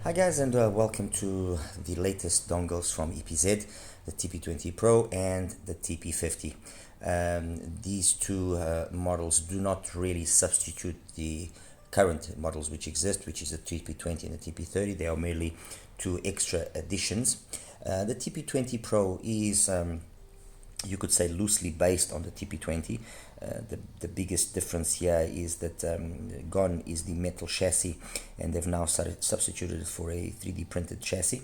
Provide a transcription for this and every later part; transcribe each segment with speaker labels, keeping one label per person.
Speaker 1: Hi guys, and welcome to the latest dongles from EPZ, the TP20 Pro and the TP50. These two models do not really substitute the current models which exist, which is the TP20 and the TP30. They are merely two extra additions. The TP20 Pro is you could say loosely based on the TP20. The biggest difference here is that gone is the metal chassis, and they've now substituted it for a 3D printed chassis.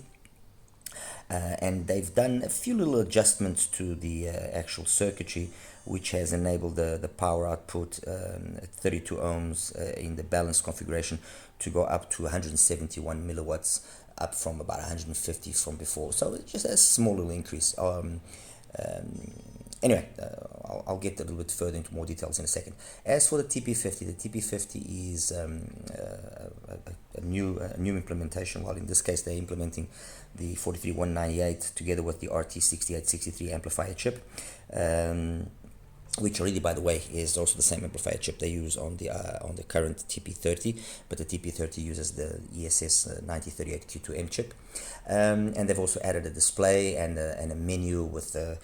Speaker 1: And they've done a few little adjustments to the actual circuitry, which has enabled the power output at 32 ohms in the balanced configuration to go up to 171 milliwatts, up from about 150 from before. So it's just a small little increase. Anyway, I'll get a little bit further into more details in a second. As for the TP50 is a new implementation. Well, in this case, they're implementing the 43198 together with the RT6863 amplifier chip, which already, by the way, is also the same amplifier chip they use on the current TP30, but the TP30 uses the ESS 9038Q2M chip. And they've also added a display and a menu with a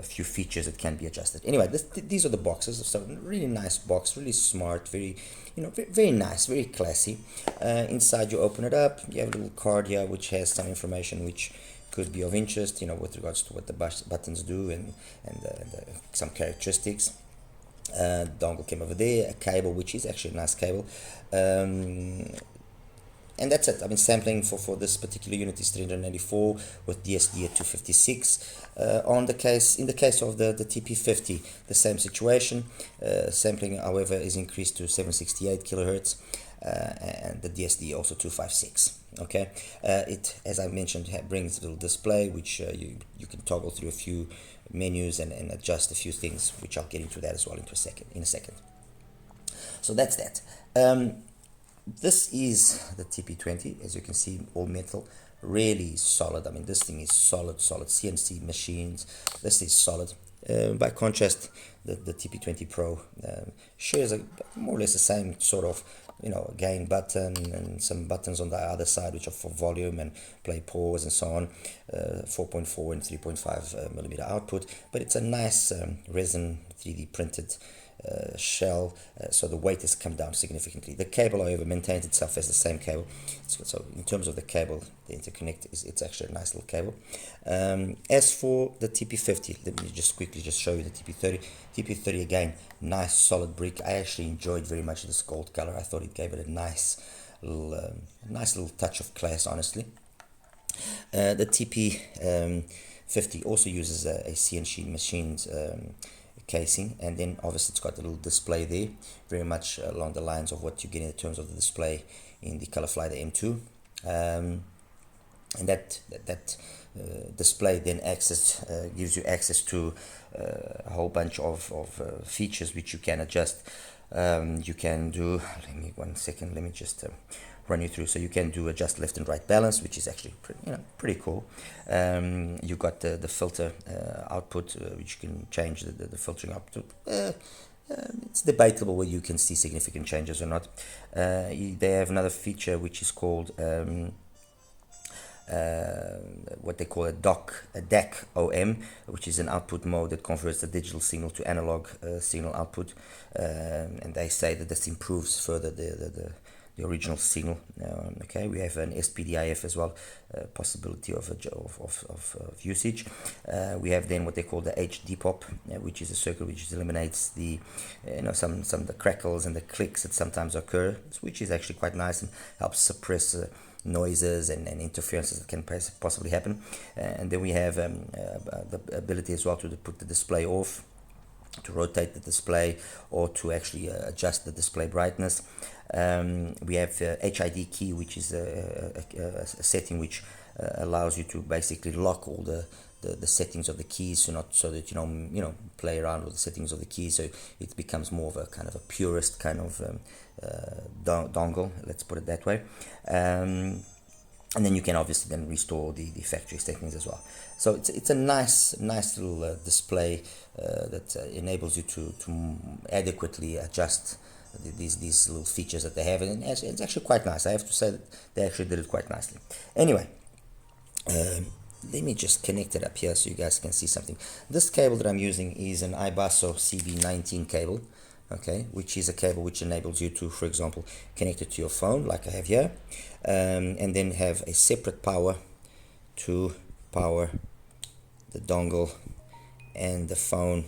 Speaker 1: few features that can be adjusted. Anyway, these are the boxes. So really nice box, really smart, very very nice, very classy. Inside, you open it up, you have a little card here which has some information which could be of interest, with regards to what the buttons do and some characteristics. Dongle came over there, a cable, which is actually a nice cable. And that's it. I mean, sampling for this particular unit is 384 with DSD at 256. In the case of the TP50, the same situation. Sampling, however, is increased to 768 kilohertz, and the DSD also 256. Okay, it, as I mentioned, brings a little display which you can toggle through a few menus and adjust a few things, which I'll get into that as well in a second. So that's that. This is the TP20, as you can see, all metal, really solid. I mean, this thing is solid CNC machines. This is solid. By contrast, the TP20 Pro shares more or less the same sort of gain button and some buttons on the other side which are for volume and play, pause, and so on. 4.4 and 3.5 millimeter output, but it's a nice resin 3D printed shell, so the weight has come down significantly. The cable, however, maintains itself as the same cable. So in terms of the cable, the interconnect it's actually a nice little cable. As for the TP50, let me just quickly show you the TP30. TP30, again, nice solid brick. I actually enjoyed very much this gold color. I thought it gave it a nice little touch of class, honestly. The TP50 also uses a CNC machines casing, and then obviously it's got a little display there, very much along the lines of what you get in terms of the display in the Colorfly, the M2. And that display then gives you access to a whole bunch of features which you can adjust. You can do, let me just run you through. So you can do adjust left and right balance, which is actually pretty cool. You got the filter output, which you can change the filtering output. It's debatable whether you can see significant changes or not. They have another feature which is called what they call a DAC OM, which is an output mode that converts the digital signal to analog signal output, and they say that this improves further the original signal. Okay, we have an SPDIF as well, possibility of usage. We have then what they call the HD pop, which is a circuit which eliminates the some of the crackles and the clicks that sometimes occur, which is actually quite nice and helps suppress noises and interferences that can possibly happen. And then we have the ability as well to put the display off, to rotate the display, or to actually adjust the display brightness. We have HID key, which is a setting which allows you to basically lock all the settings of the keys, so that you play around with the settings of the keys, so it becomes more of a kind of a purist kind of dongle, let's put it that way. And then you can obviously then restore the factory settings as well. So it's a nice little display that enables you to adequately adjust these little features that they have, and it's actually quite nice. I have to say that they actually did it quite nicely. Anyway, let me just connect it up here so you guys can see something. This cable that I'm using is an iBasso CB19 cable, okay, which is a cable which enables you to, for example, connect it to your phone like I have here, and then have a separate power to power the dongle and the phone.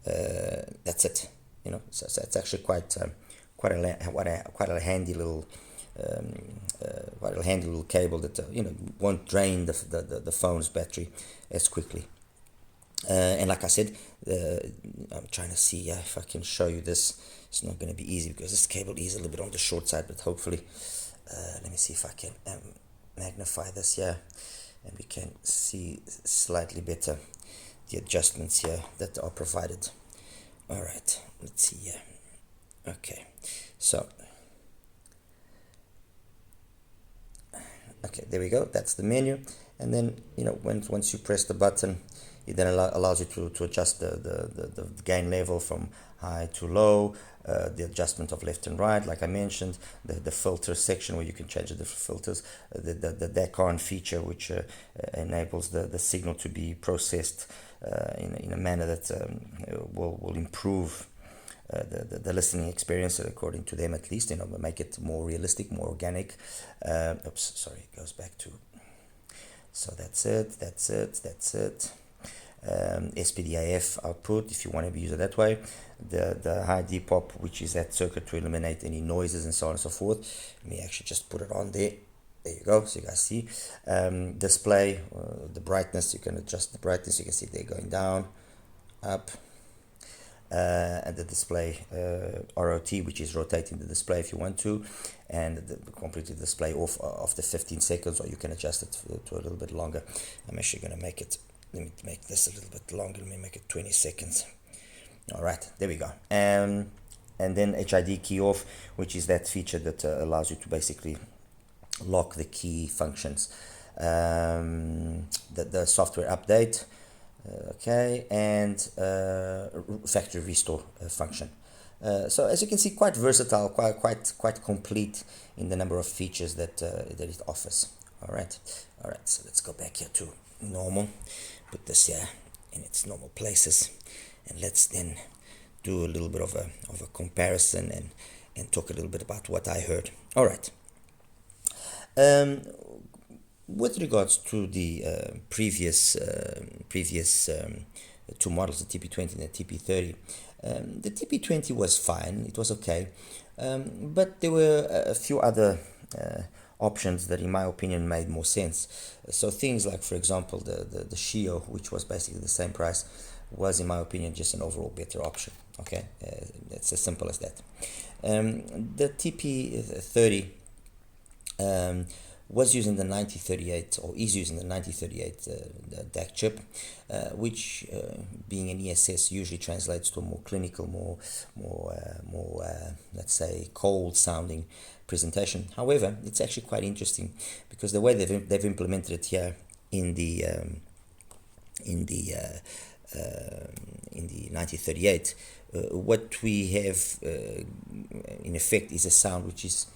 Speaker 1: That's it, you know. So it's actually quite a handy little cable that you know, won't drain the phone's battery as quickly. And like I said, I'm trying to see if I can show you this. It's not going to be easy because this cable is a little bit on the short side, but hopefully, let me see if I can magnify this here, and we can see slightly better the adjustments here that are provided. All right, let's see here. Okay, so okay, there we go. That's the menu, and then you know, once you press the button, it then allows you to adjust the gain level from high to low, the adjustment of left and right, like I mentioned, the filter section where you can change the different filters, the Decoder feature which enables the signal to be processed in a manner that will improve the listening experience, according to them at least, you know, make it more realistic, more organic. Oops, sorry, it goes back to, so that's it. SPDIF output, if you want to use it that way, the high depop, which is that circuit to eliminate any noises and so on and so forth. Let me actually just put it on there. There you go, so you guys see. Display, the brightness, you can adjust the brightness, you can see they're going down, up, and the display ROT, which is rotating the display if you want to, and the completely display off after 15 seconds, or you can adjust it to a little bit longer. I'm actually going to make it, let me make this a little bit longer, let me make it 20 seconds. All right, there we go. And then HID key off, which is that feature that allows you to basically lock the key functions. The software update, okay, and factory restore function. So as you can see, quite versatile, quite complete in the number of features that it offers. All right, so let's go back here to normal, put this here in its normal places, and let's then do a little bit of a comparison and talk a little bit about what I heard. All right. With regards to the previous two models, the TP20 and the TP30, the TP20 was fine, it was okay, but there were a few other options that in my opinion made more sense. So things like, for example, the Shio, which was basically the same price, was in my opinion just an overall better option. Okay, it's as simple as that. The TP30 was using the 9038, or is using the 9038 DAC chip, which being an ESS usually translates to a more clinical, more let's say cold sounding presentation. However, it's actually quite interesting because the way they've implemented it here in the 9038, what we have in effect is a sound which is,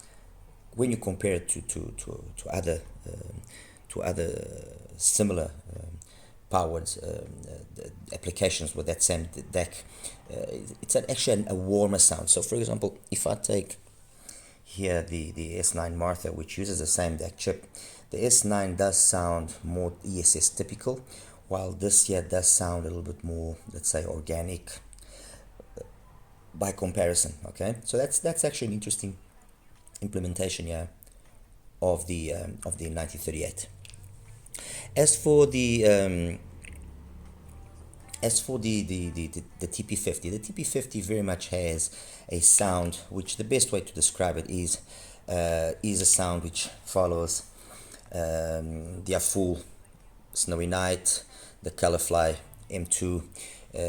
Speaker 1: when you compare it to other similar powered applications with that same DAC, it's actually a warmer sound. So for example, if I take here the S9 Martha, which uses the same DAC chip, the S9 does sound more ESS typical, while this here does sound a little bit more, let's say, organic by comparison. Okay, so that's actually an interesting implementation here of the 9038. As for the TP50, the TP50 very much has a sound which, the best way to describe it is a sound which follows the AFUL SnowyNight, the Colorfly M2,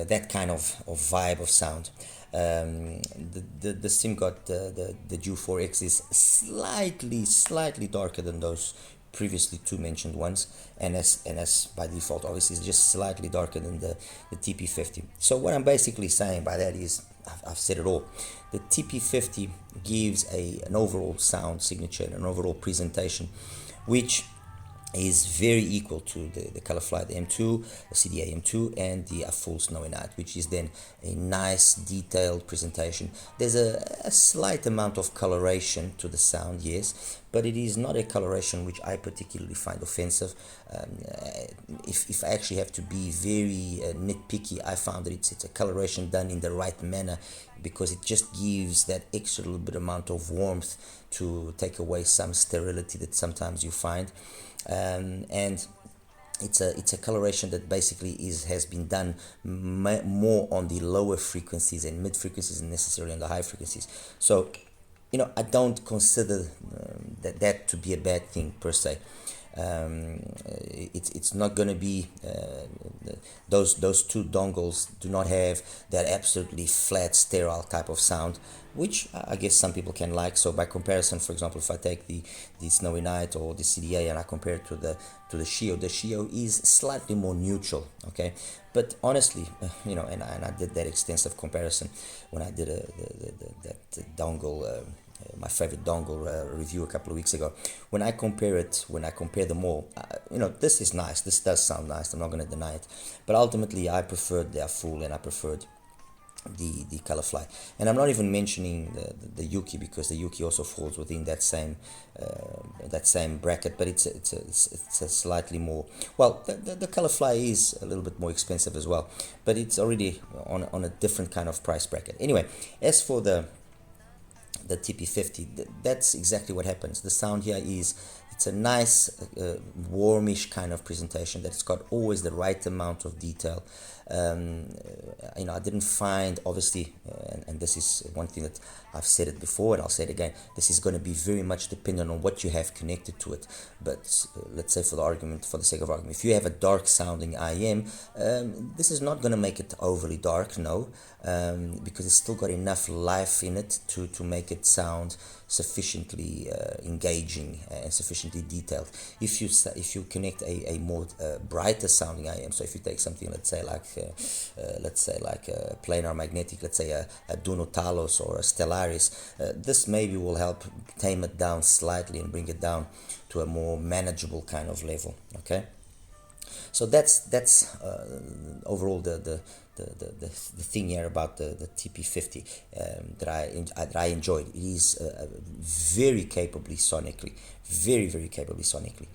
Speaker 1: that kind of vibe of sound. The SIM got the Dew 4X is slightly darker than those previously two mentioned ones, and as by default obviously is just slightly darker than the TP50. So what I'm basically saying by that is, I've said it all. The TP50 gives an overall sound signature, an overall presentation, which is very equal to the Colorfly, the M2, the CDA M2, and the AFUL SnowyNight, which is then a nice detailed presentation. There's a slight amount of coloration to the sound, yes, but it is not a coloration which I particularly find offensive. If I actually have to be very nitpicky, I found that it's a coloration done in the right manner, because it just gives that extra little bit amount of warmth to take away some sterility that sometimes you find. And it's a coloration that basically has been done more on the lower frequencies and mid frequencies than necessarily on the high frequencies. So, I don't consider that to be a bad thing per se. It's not going to be those two dongles do not have that absolutely flat sterile type of sound, which I guess some people can like. So by comparison, for example, if I take the SnowyNight or the CDA and I compare it to the Shio, the Shio is slightly more neutral, okay? But honestly, and I did that extensive comparison when I did that dongle, my favorite dongle review a couple of weeks ago. When I compare them all, this is nice. This does sound nice. I'm not going to deny it. But ultimately, I preferred the AFUL and I preferred the Colorfly. And I'm not even mentioning the Yuki, because the Yuki also falls within that same bracket. But it's a slightly more, well, the Colorfly is a little bit more expensive as well, but it's already on a different kind of price bracket. Anyway, as for the TP50, that's exactly what happens. The sound here it's a nice warmish kind of presentation that's got always the right amount of detail. I didn't find, obviously, and this is one thing that I've said it before and I'll say it again, this is going to be very much dependent on what you have connected to it. But let's say for the sake of argument, if you have a dark sounding IM, this is not going to make it overly dark, no, because it's still got enough life in it to make it sound sufficiently engaging and sufficiently detailed. If you connect a more brighter sounding IM, so if you take something, let's say like a planar magnetic, let's say a Duno Talos or a Stellaris, this maybe will help tame it down slightly and bring it down to a more manageable kind of level. Okay, so that's overall the thing here about the TP50 that I enjoyed. It is very capably sonically, very capably sonically.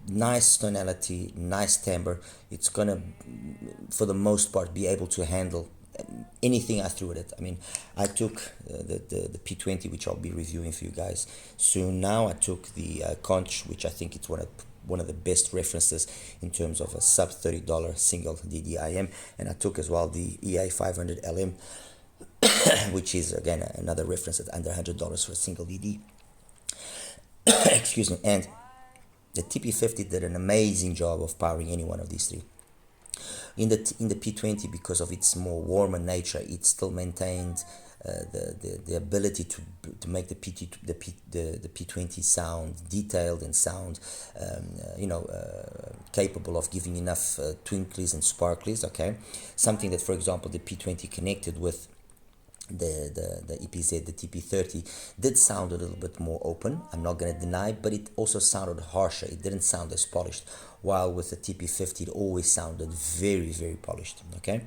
Speaker 1: Nice tonality, nice timbre. It's gonna, for the most part, be able to handle anything I threw at it. I mean, I took the P20, which I'll be reviewing for you guys soon. Now I took the Conch, which I think it's one of the best references in terms of a sub $30 single DDIM, and I took as well the EA500 LM, which is again another reference at under $100 for a single DD. Excuse me. And the TP50 did an amazing job of powering any one of these three. In the P20, because of its more warmer nature, it still maintained the ability to make the P20 sound detailed and sound capable of giving enough twinklies and sparklies. Okay, something that, for example, the P20 connected with the EPZ, the TP30, did sound a little bit more open, I'm not going to deny, but it also sounded harsher. It didn't sound as polished, while with the TP50 it always sounded very polished. Okay,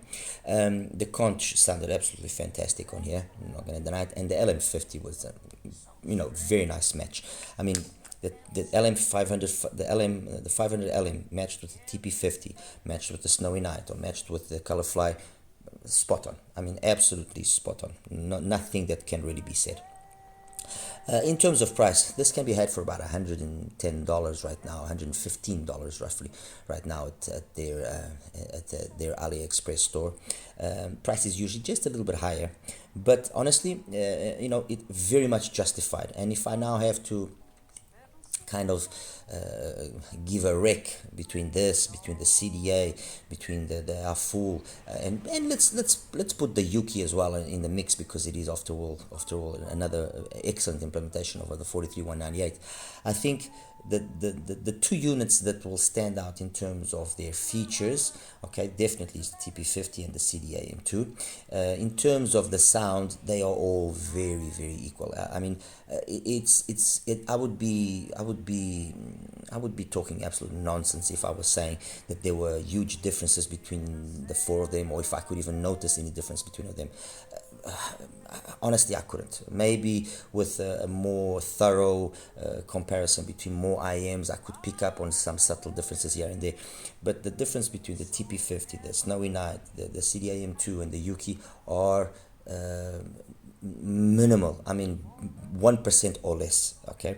Speaker 1: the Conch sounded absolutely fantastic on here, I'm not going to deny it, and the LM50 was a very nice match. I mean, the LM500, the 500 LM matched with the TP50, matched with the SnowyNight, or matched with the Colorfly, spot on. I mean, absolutely spot on. Nothing that can really be said. In terms of price, this can be had for about $110 right now, $115 roughly right now at their Aliexpress store. Price is usually just a little bit higher, but honestly, it very much justified. And if I now have to kind of give a wreck between this, between the CDA, between the AFUL, and let's put the Yuki as well in the mix, because it is after all another excellent implementation of the 43198. I think the two units that will stand out in terms of their features, okay, definitely is the TP50 and the CDA M2. In terms of the sound, they are all very, very equal. I mean, I would be talking absolute nonsense if I was saying that there were huge differences between the four of them, or if I could even notice any difference between them. Honestly, I couldn't. Maybe with a more thorough comparison between more IMs, I could pick up on some subtle differences here and there. But the difference between the TP50, the SnowyNight, the CDA M2, and the Yuki are minimal. I mean, 1% or less. Okay.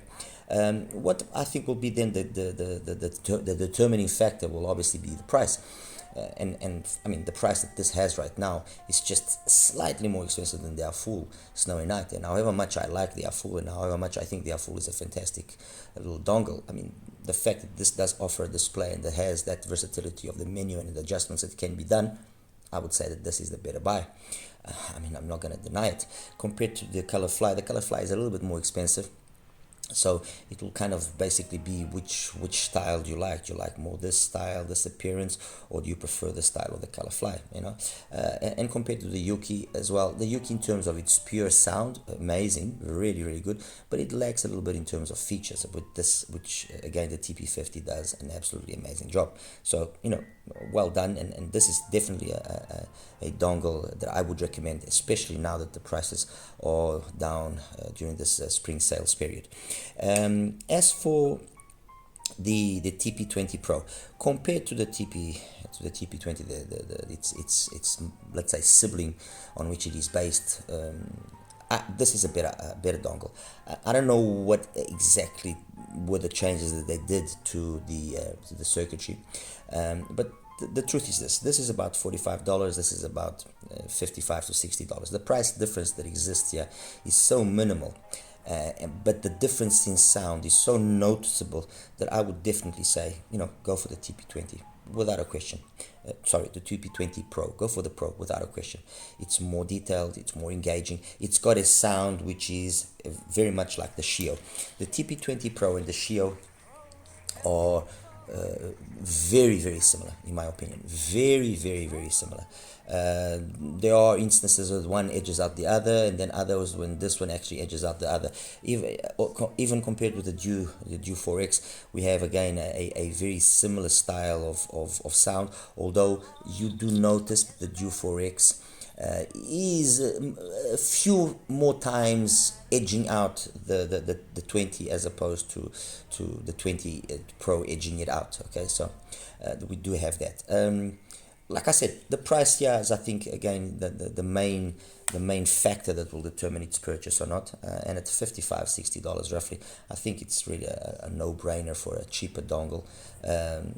Speaker 1: What I think will be then the determining factor will obviously be the price. And I mean, the price that this has right now is just slightly more expensive than the AFUL SnowyNight. And however much I like the AFUL, and however much I think the AFUL is a fantastic little dongle, I mean, the fact that this does offer a display and that has that versatility of the menu and the adjustments that can be done, I would say that this is the better buy. I mean, I'm not going to deny it. Compared to the ColorFly is a little bit more expensive. So it will kind of basically be which style do you like? Do you like more this style, this appearance, or do you prefer the style of the ColorFly? You know, and compared to the Yuki as well, the Yuki in terms of its pure sound, amazing, really, really good, but it lacks a little bit in terms of features. With this, which again the TP50 does an absolutely amazing job. So you know, well done, and this is definitely a dongle that I would recommend, especially now that the prices are down during this spring sales period. As for the TP20 Pro, compared to the TP20, its let's say sibling on which it is based, this is a better dongle. I don't know what exactly were the changes that they did to the circuitry, but the truth is this is about $45, this is about $55 to $60. The price difference that exists here is so minimal, but the difference in sound is so noticeable that I would definitely say, you know, go for the TP20 without a question. Sorry, the TP20 Pro, go for the Pro without a question. It's more detailed, it's more engaging, it's got a sound which is very much like the Shio. The TP20 Pro and the Shio are very, very similar, in my opinion. Very, very, very similar. There are instances where one edges out the other, and then others when this one actually edges out the other. Even compared with the Dew 4X, we have again a very similar style of sound, although you do notice the Dew 4X is a few more times edging out the 20 as opposed to the 20 Pro edging it out. Okay, so we do have that. Like I said, the price here is, I think, again, the main factor that will determine its purchase or not. And at $55-$60 roughly, I think it's really a no-brainer for a cheaper dongle.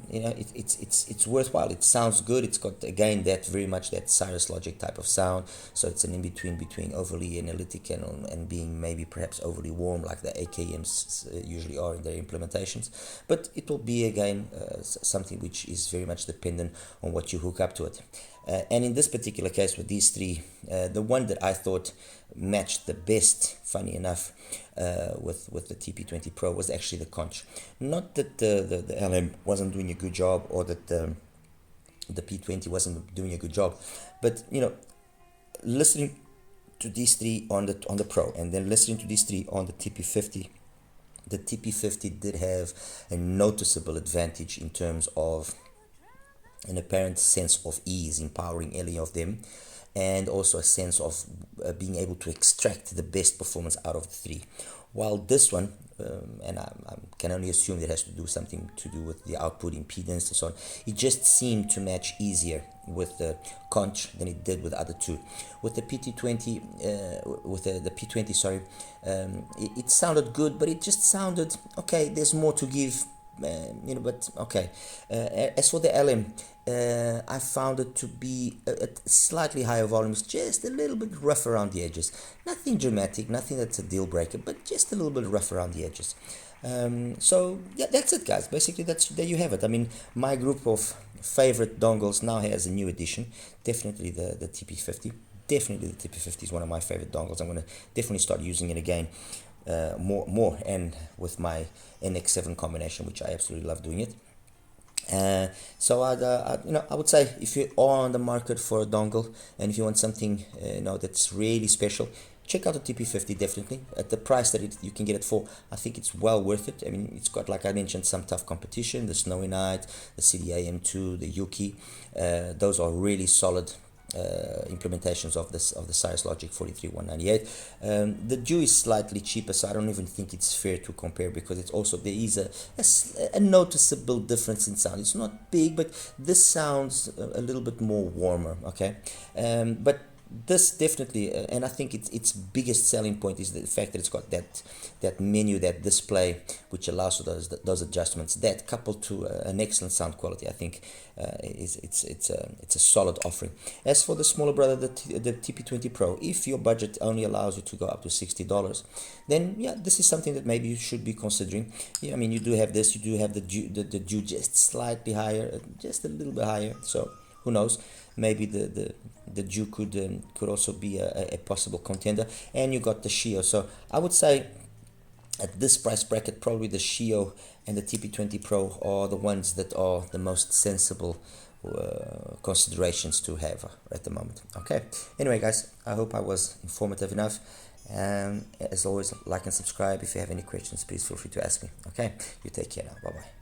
Speaker 1: You know, it's worthwhile. It sounds good. It's got, again, that very much that Cirrus Logic type of sound. So it's an in-between overly analytic and being maybe perhaps overly warm, like the AKMs usually are in their implementations. But it will be, again, something which is very much dependent on what you hook up to it. And in this particular case with these three, the one that I thought matched the best, funny enough, with the TP20 Pro was actually the conch. Not that the LM wasn't doing a good job, or that the P20 wasn't doing a good job, but you know, listening to these three on the Pro, and then listening to these three on the TP50, the TP50 did have a noticeable advantage in terms of an apparent sense of ease in powering any of them, and also a sense of being able to extract the best performance out of the three. While this one, and I can only assume it has to do something to do with the output impedance and so on, it just seemed to match easier with the conch than it did with the other two. With the PT20, with the P20, sorry, it sounded good, but it just sounded okay. There's more to give but okay. As for the LM, I found it to be at slightly higher volumes, just a little bit rough around the edges. Nothing dramatic, nothing that's a deal breaker, but just a little bit rough around the edges. So yeah, that's it, guys. Basically, there you have it. I mean, my group of favorite dongles now has a new addition. Definitely the TP50. Definitely the TP50 is one of my favorite dongles. I'm going to definitely start using it again, more and with my NX7 combination, which I absolutely love doing it. So I would say if you are on the market for a dongle and if you want something that's really special, check out the TP50 definitely. At the price that you can get it for, I think it's well worth it. I mean, it's got, like I mentioned, some tough competition, the SnowyNight, the CDA-M2, the Yuki. Those are really solid implementations of the Cirrus Logic 43198. The Dew is slightly cheaper, so I don't even think it's fair to compare, because it's also, there is a noticeable difference in sound. It's not big, but this sounds a little bit more warmer, okay? But this definitely, and I think its biggest selling point is the fact that it's got that menu, that display, which allows for those adjustments. That, coupled to an excellent sound quality, I think it's a solid offering. As for the smaller brother, the TP20 Pro, if your budget only allows you to go up to $60, then yeah, this is something that maybe you should be considering. Yeah, I mean, you do have this, you do have the Dew just slightly higher, just a little bit higher. So who knows? Maybe the Dew could also be a possible contender. And you got the Shio. So I would say at this price bracket, probably the Shio and the TP20 Pro are the ones that are the most sensible considerations to have at the moment. Okay. Anyway, guys, I hope I was informative enough. And as always, like and subscribe. If you have any questions, please feel free to ask me. Okay. You take care now. Bye bye.